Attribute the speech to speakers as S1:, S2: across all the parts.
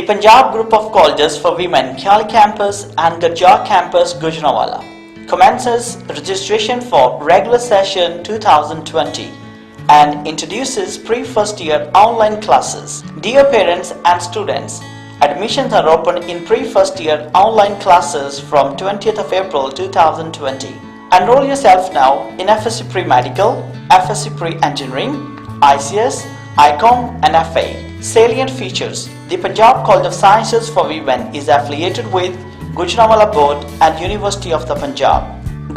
S1: Punjab Group of Colleges for Women, Kyali Campus and Gajjar Campus, Gujranwala, commences registration for regular session 2020 and introduces pre-first year online classes. Dear parents and students, admissions are open in pre-first year online classes from 20th of April 2020. Enroll yourself now in FSC Pre-Medical, FSC Pre-Engineering, ICS, ICOM and FA. Salient features: the Punjab College of Sciences for Women is affiliated with Gujranwala Board and University of the Punjab.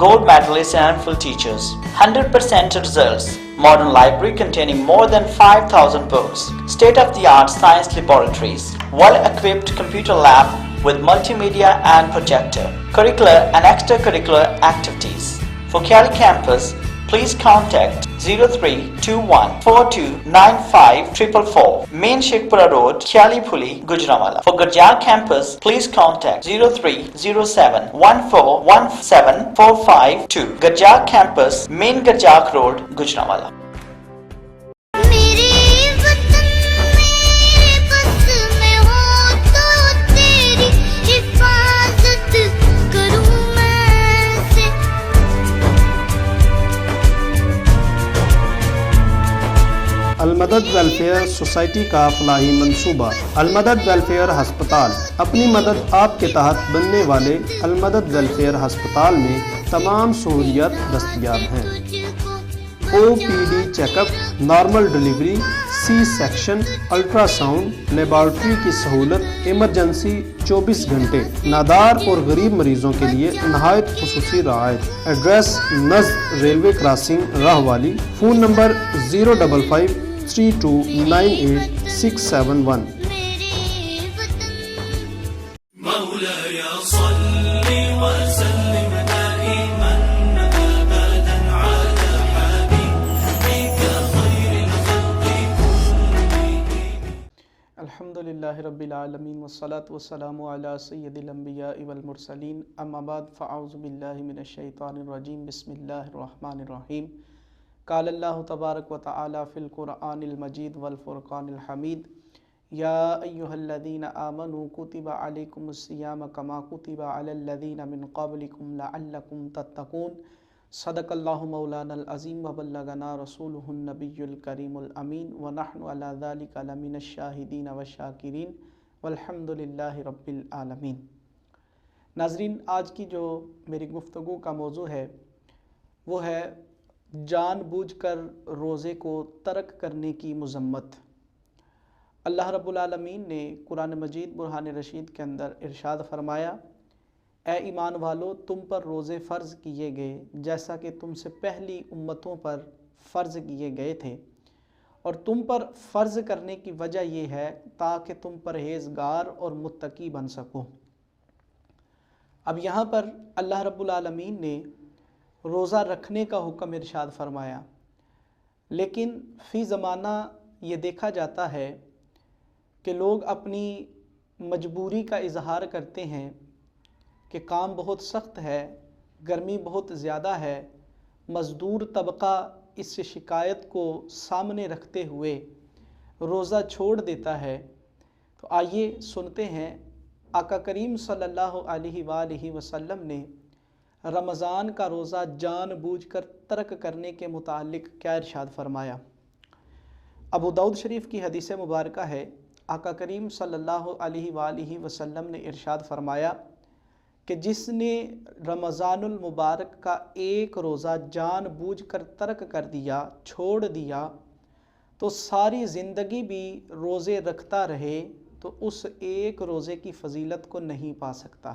S1: Gold medalists and full teachers. 100% results. Modern library containing more than 5,000 books. State-of-the-art science laboratories. Well-equipped computer lab with multimedia and projector. Curricular and extracurricular activities. For Kyali Campus, please contact 0321 4295 444, Main Sheikhpura Road, Kyali Phuli, Gujranwala. For Gajjar Campus, please contact 0307 1417 452, Gajjar Campus, Main Gajjar Road, Gujranwala.
S2: المدد welfare society کا فلاحی منصوبہ المدد welfare ہسپتال اپنی مدد آپ کے تحت بننے والے المدد ویلفیئر ہسپتال میں تمام سہولیات دستیاب ہیں۔ O P D check up, normal delivery, C section, ultrasound, laboratory کی سہولت، ایمرجنسی 24 گھنٹے، نادار اور غریب مریضوں کے لیے نہایت خصوصی رعایت۔ ایڈریس: نزد ریلوے کراسنگ، راہ والی۔ Phone number 055 3298 671۔
S3: الحمدللہ رب العالمین والصلاة والسلام علی سید الانبیاء والمرسلین، اما بعد فاعوذ باللہ من الشیطان الرجیم، بسم اللہ الرحمن الرحیم۔ قال اللہ تبارک و تعالی فی القرآن المجید والفرقان الحمید، یا ایہا الذین آمنوا کتب علیکم الصیام کما کتب علی الذین من قبلکم لعلکم تتقون۔ صدق اللہ مولانا العظیم وبلغنا رسولہ النبی الکریم الامین، ونحن علی ذلک لمن الشاہدین والشاکرین، والحمد للہ رب العالمین۔ ناظرین، آج کی جو میری گفتگو کا موضوع ہے وہ ہے جان بوجھ کر روزے کو ترک کرنے کی مذمت۔ اللہ رب العالمین نے قرآن مجید برہان رشید کے اندر ارشاد فرمایا، اے ایمان والو، تم پر روزے فرض کیے گئے جیسا کہ تم سے پہلی امتوں پر فرض کیے گئے تھے، اور تم پر فرض کرنے کی وجہ یہ ہے تاکہ تم پرہیزگار اور متقی بن سکو۔ اب یہاں پر اللہ رب العالمین نے روزہ رکھنے کا حکم ارشاد فرمایا، لیکن فی زمانہ یہ دیکھا جاتا ہے کہ لوگ اپنی مجبوری کا اظہار کرتے ہیں کہ کام بہت سخت ہے، گرمی بہت زیادہ ہے، مزدور طبقہ اس سے شکایت کو سامنے رکھتے ہوئے روزہ چھوڑ دیتا ہے۔ تو آئیے سنتے ہیں آقا کریم صلی اللہ علیہ وآلہ وسلم نے رمضان کا روزہ جان بوجھ کر ترک کرنے کے متعلق کیا ارشاد فرمایا۔ ابو داؤد شریف کی حدیث مبارکہ ہے، آقا کریم صلی اللہ علیہ وآلہ وسلم نے ارشاد فرمایا کہ جس نے رمضان المبارک کا ایک روزہ جان بوجھ کر ترک کر دیا، چھوڑ دیا، تو ساری زندگی بھی روزے رکھتا رہے تو اس ایک روزے کی فضیلت کو نہیں پا سکتا۔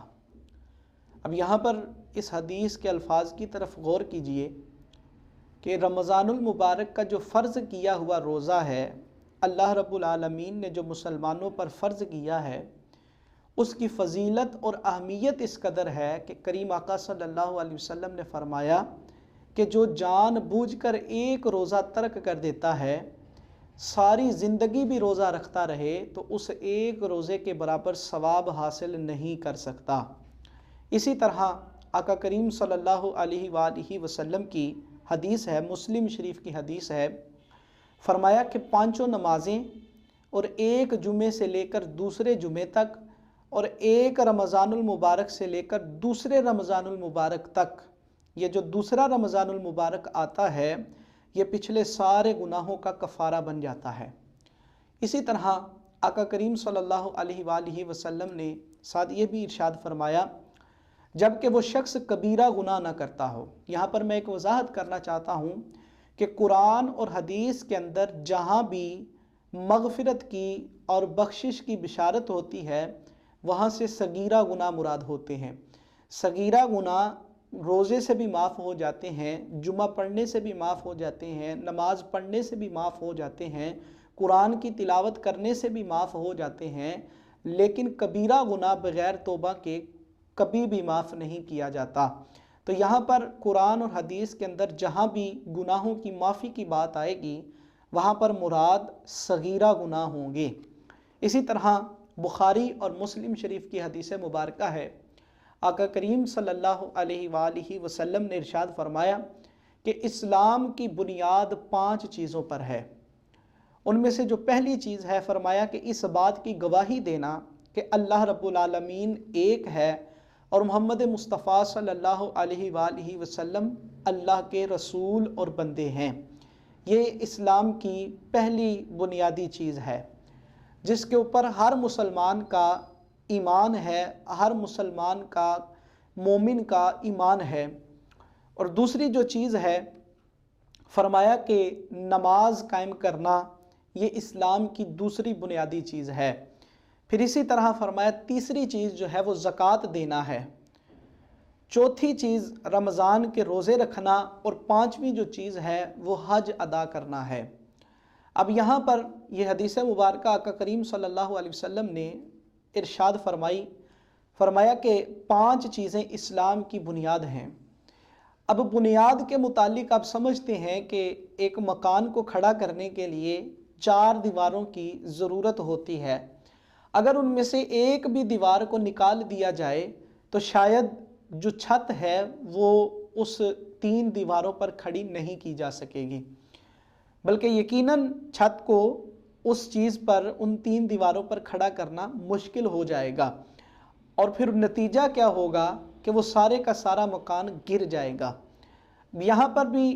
S3: اب یہاں پر اس حدیث کے الفاظ کی طرف غور کیجئے کہ رمضان المبارک کا جو فرض کیا ہوا روزہ ہے، اللہ رب العالمین نے جو مسلمانوں پر فرض کیا ہے، اس کی فضیلت اور اہمیت اس قدر ہے کہ کریم آقا صلی اللہ علیہ وسلم نے فرمایا کہ جو جان بوجھ کر ایک روزہ ترک کر دیتا ہے، ساری زندگی بھی روزہ رکھتا رہے تو اس ایک روزے کے برابر ثواب حاصل نہیں کر سکتا۔ اسی طرح آقا کریم صلی اللہ علیہ وآلہ وسلم کی حدیث ہے، مسلم شریف کی حدیث ہے، فرمایا کہ پانچوں نمازیں اور ایک جمعے سے لے کر دوسرے جمعے تک اور ایک رمضان المبارک سے لے کر دوسرے رمضان المبارک تک، یہ جو دوسرا رمضان المبارک آتا ہے یہ پچھلے سارے گناہوں کا کفارہ بن جاتا ہے۔ اسی طرح آقا کریم صلی اللہ علیہ وآلہ وسلم نے ساتھ یہ بھی ارشاد فرمایا جبکہ وہ شخص کبیرہ گناہ نہ کرتا ہو۔ یہاں پر میں ایک وضاحت کرنا چاہتا ہوں کہ قرآن اور حدیث کے اندر جہاں بھی مغفرت کی اور بخشش کی بشارت ہوتی ہے وہاں سے صغیرہ گناہ مراد ہوتے ہیں۔ صغیرہ گناہ روزے سے بھی معاف ہو جاتے ہیں، جمعہ پڑھنے سے بھی معاف ہو جاتے ہیں، نماز پڑھنے سے بھی معاف ہو جاتے ہیں، قرآن کی تلاوت کرنے سے بھی معاف ہو جاتے ہیں، لیکن کبیرہ گناہ بغیر توبہ کے کبھی بھی معاف نہیں کیا جاتا۔ تو یہاں پر قرآن اور حدیث کے اندر جہاں بھی گناہوں کی معافی کی بات آئے گی وہاں پر مراد صغیرہ گناہ ہوں گے۔ اسی طرح بخاری اور مسلم شریف کی حدیث مبارکہ ہے، آقا کریم صلی اللہ علیہ وآلہ وسلم نے ارشاد فرمایا کہ اسلام کی بنیاد 5 چیزوں پر ہے۔ ان میں سے جو پہلی چیز ہے فرمایا کہ اس بات کی گواہی دینا کہ اللہ رب العالمین ایک ہے اور محمد مصطفیٰ صلی اللہ علیہ وآلہ وسلم اللہ کے رسول اور بندے ہیں۔ یہ اسلام کی پہلی بنیادی چیز ہے جس کے اوپر ہر مسلمان کا ایمان ہے، ہر مسلمان کا مومن کا ایمان ہے۔ اور دوسری جو چیز ہے فرمایا کہ نماز قائم کرنا یہ اسلام کی دوسری بنیادی چیز ہے۔ پھر اسی طرح فرمایا تیسری چیز جو ہے وہ زکوٰۃ دینا ہے، چوتھی چیز رمضان کے روزے رکھنا، اور پانچویں جو چیز ہے وہ حج ادا کرنا ہے۔ اب یہاں پر یہ حدیث مبارکہ آقا کریم صلی اللہ علیہ وسلم نے ارشاد فرمایا کہ 5 چیزیں اسلام کی بنیاد ہیں۔ اب بنیاد کے متعلق آپ سمجھتے ہیں کہ ایک مکان کو کھڑا کرنے کے لیے 4 دیواروں کی ضرورت ہوتی ہے۔ اگر ان میں سے ایک بھی دیوار کو نکال دیا جائے تو شاید جو چھت ہے وہ اس 3 دیواروں پر کھڑی نہیں کی جا سکے گی، بلکہ یقیناً چھت کو اس چیز پر ان 3 دیواروں پر کھڑا کرنا مشکل ہو جائے گا، اور پھر نتیجہ کیا ہوگا کہ وہ سارے کا سارا مکان گر جائے گا۔ یہاں پر بھی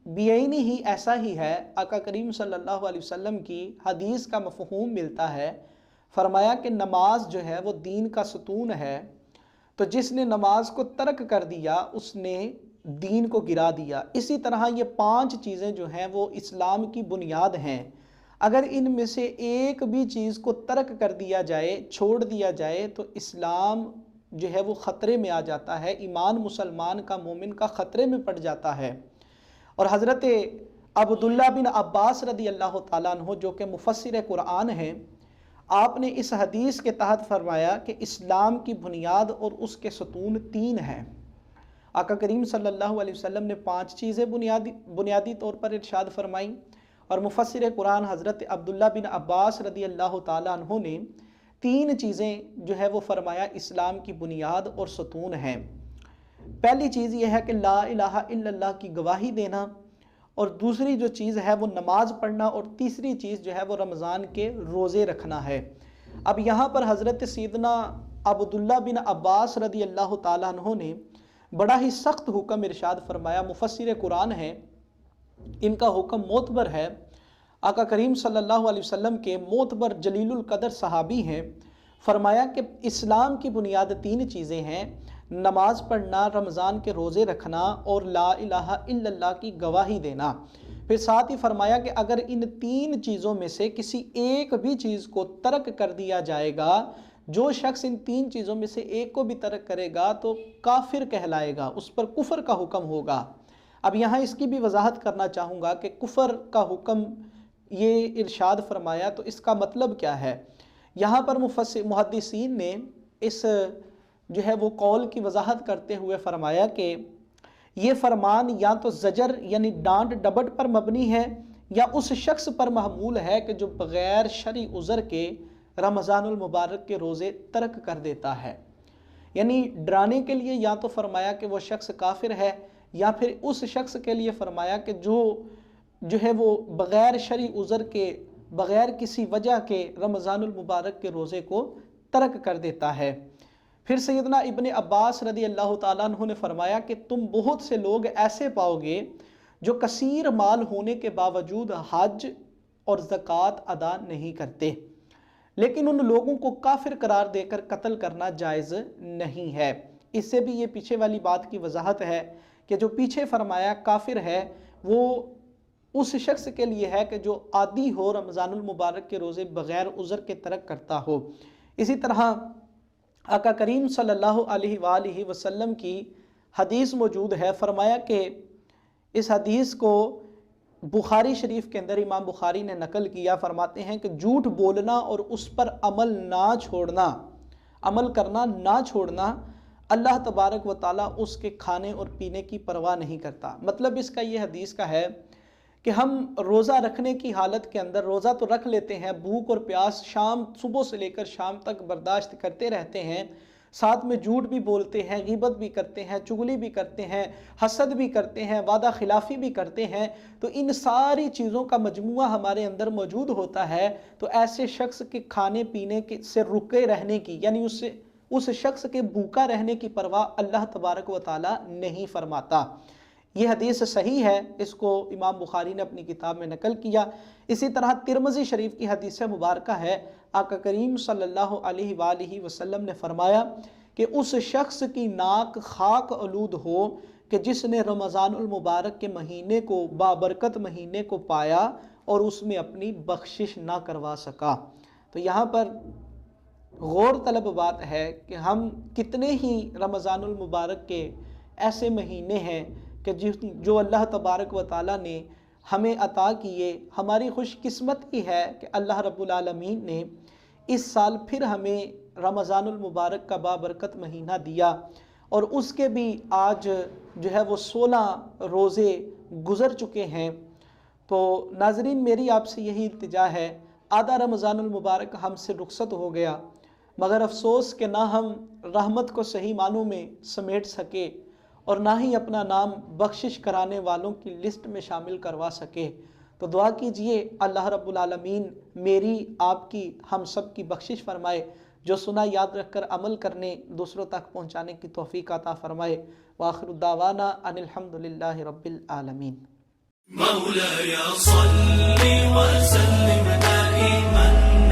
S3: بیعینی ہی ایسا ہی ہے، آقا کریم صلی اللہ علیہ وسلم کی حدیث کا مفہوم ملتا ہے۔ فرمایا کہ نماز جو ہے وہ دین کا ستون ہے، تو جس نے نماز کو ترک کر دیا اس نے دین کو گرا دیا۔ اسی طرح یہ 5 چیزیں جو ہیں وہ اسلام کی بنیاد ہیں۔ اگر ان میں سے ایک بھی چیز کو ترک کر دیا جائے، چھوڑ دیا جائے، تو اسلام جو ہے وہ خطرے میں آ جاتا ہے، ایمان مسلمان کا، مومن کا خطرے میں پڑ جاتا ہے۔ اور حضرت عبداللہ بن عباس رضی اللہ تعالیٰ عنہ جو کہ مفسر قرآن ہیں، آپ نے اس حدیث کے تحت فرمایا کہ اسلام کی بنیاد اور اس کے ستون 3 ہیں۔ آقا کریم صلی اللہ علیہ وسلم نے 5 چیزیں بنیادی طور پر ارشاد فرمائیں، اور مفسر قرآن حضرت عبداللہ بن عباس رضی اللہ تعالیٰ عنہ نے 3 چیزیں جو ہے وہ فرمایا اسلام کی بنیاد اور ستون ہیں۔ پہلی چیز یہ ہے کہ لا الہ الا اللہ کی گواہی دینا، اور دوسری جو چیز ہے وہ نماز پڑھنا، اور تیسری چیز جو ہے وہ رمضان کے روزے رکھنا ہے۔ اب یہاں پر حضرت سیدنا عبداللہ بن عباس رضی اللہ تعالیٰ عنہ نے بڑا ہی سخت حکم ارشاد فرمایا۔ مفسر قرآن ہیں، ان کا حکم معتبر ہے، آقا کریم صلی اللہ علیہ وسلم کے معتبر جلیل القدر صحابی ہیں۔ فرمایا کہ اسلام کی بنیاد 3 چیزیں ہیں، نماز پڑھنا، رمضان کے روزے رکھنا، اور لا الہ الا اللہ کی گواہی دینا۔ پھر ساتھ ہی فرمایا کہ اگر ان 3 چیزوں میں سے کسی ایک بھی چیز کو ترک کر دیا جائے گا، جو شخص ان 3 چیزوں میں سے ایک کو بھی ترک کرے گا تو کافر کہلائے گا، اس پر کفر کا حکم ہوگا۔ اب یہاں اس کی بھی وضاحت کرنا چاہوں گا کہ کفر کا حکم یہ ارشاد فرمایا تو اس کا مطلب کیا ہے۔ یہاں پر محدثین نے اس جو ہے وہ قول کی وضاحت کرتے ہوئے فرمایا کہ یہ فرمان یا تو زجر یعنی ڈانٹ ڈپٹ پر مبنی ہے، یا اس شخص پر محمول ہے کہ جو بغیر شرعی عذر کے رمضان المبارک کے روزے ترک کر دیتا ہے۔ یعنی ڈرانے کے لیے یا تو فرمایا کہ وہ شخص کافر ہے، یا پھر اس شخص کے لیے فرمایا کہ جو ہے وہ بغیر شرعی عذر کے بغیر کسی وجہ کے رمضان المبارک کے روزے کو ترک کر دیتا ہے۔ پھر سیدنا ابن عباس رضی اللہ تعالیٰ عنہ نے فرمایا کہ تم بہت سے لوگ ایسے پاؤ گے جو کثیر مال ہونے کے باوجود حج اور زکوٰۃ ادا نہیں کرتے، لیکن ان لوگوں کو کافر قرار دے کر قتل کرنا جائز نہیں ہے۔ اس سے بھی یہ پیچھے والی بات کی وضاحت ہے کہ جو پیچھے فرمایا کافر ہے وہ اس شخص کے لیے ہے کہ جو عادی ہو رمضان المبارک کے روزے بغیر عذر کے ترک کرتا ہو۔ اسی طرح آقا کریم صلی اللہ علیہ وآلہ وسلم کی حدیث موجود ہے، فرمایا کہ اس حدیث کو بخاری شریف کے اندر امام بخاری نے نقل کیا، فرماتے ہیں کہ جھوٹ بولنا اور اس پر عمل کرنا نہ چھوڑنا اللہ تبارک و تعالیٰ اس کے کھانے اور پینے کی پرواہ نہیں کرتا۔ مطلب اس کا یہ حدیث کا ہے کہ ہم روزہ رکھنے کی حالت کے اندر روزہ تو رکھ لیتے ہیں، بھوک اور پیاس صبح سے لے کر شام تک برداشت کرتے رہتے ہیں، ساتھ میں جھوٹ بھی بولتے ہیں، غیبت بھی کرتے ہیں، چغلی بھی کرتے ہیں، حسد بھی کرتے ہیں، وعدہ خلافی بھی کرتے ہیں، تو ان ساری چیزوں کا مجموعہ ہمارے اندر موجود ہوتا ہے، تو ایسے شخص کے کھانے پینے سے رکے رہنے کی، یعنی اس شخص کے بھوکا رہنے کی پرواہ اللہ تبارک و تعالیٰ نہیں فرماتا۔ یہ حدیث صحیح ہے، اس کو امام بخاری نے اپنی کتاب میں نقل کیا۔ اسی طرح ترمذی شریف کی حدیث مبارکہ ہے، آقا کریم صلی اللہ علیہ وآلہ وسلم نے فرمایا کہ اس شخص کی ناک خاک آلود ہو کہ جس نے رمضان المبارک کے مہینے کو بابرکت مہینے کو پایا اور اس میں اپنی بخشش نہ کروا سکا۔ تو یہاں پر غور طلب بات ہے کہ ہم کتنے ہی رمضان المبارک کے ایسے مہینے ہیں کہ جو اللہ تبارک و تعالیٰ نے ہمیں عطا کیے۔ ہماری خوش قسمتی ہے کہ اللہ رب العالمین نے اس سال پھر ہمیں رمضان المبارک کا بابرکت مہینہ دیا، اور اس کے بھی آج جو ہے وہ 16 روزے گزر چکے ہیں۔ تو ناظرین، میری آپ سے یہی التجا ہے، آدھا رمضان المبارک ہم سے رخصت ہو گیا، مگر افسوس کہ نہ ہم رحمت کو صحیح معنوں میں سمیٹ سکے اور نہ ہی اپنا نام بخشش کرانے والوں کی لسٹ میں شامل کروا سکے۔ تو دعا کیجئے اللہ رب العالمین میری، آپ کی، ہم سب کی بخشش فرمائے، جو سنا یاد رکھ کر عمل کرنے، دوسروں تک پہنچانے کی توفیق عطا فرمائے۔ وآخر دعوانا ان الحمدللہ رب العالمین۔
S4: مولاي صل وسلم دائما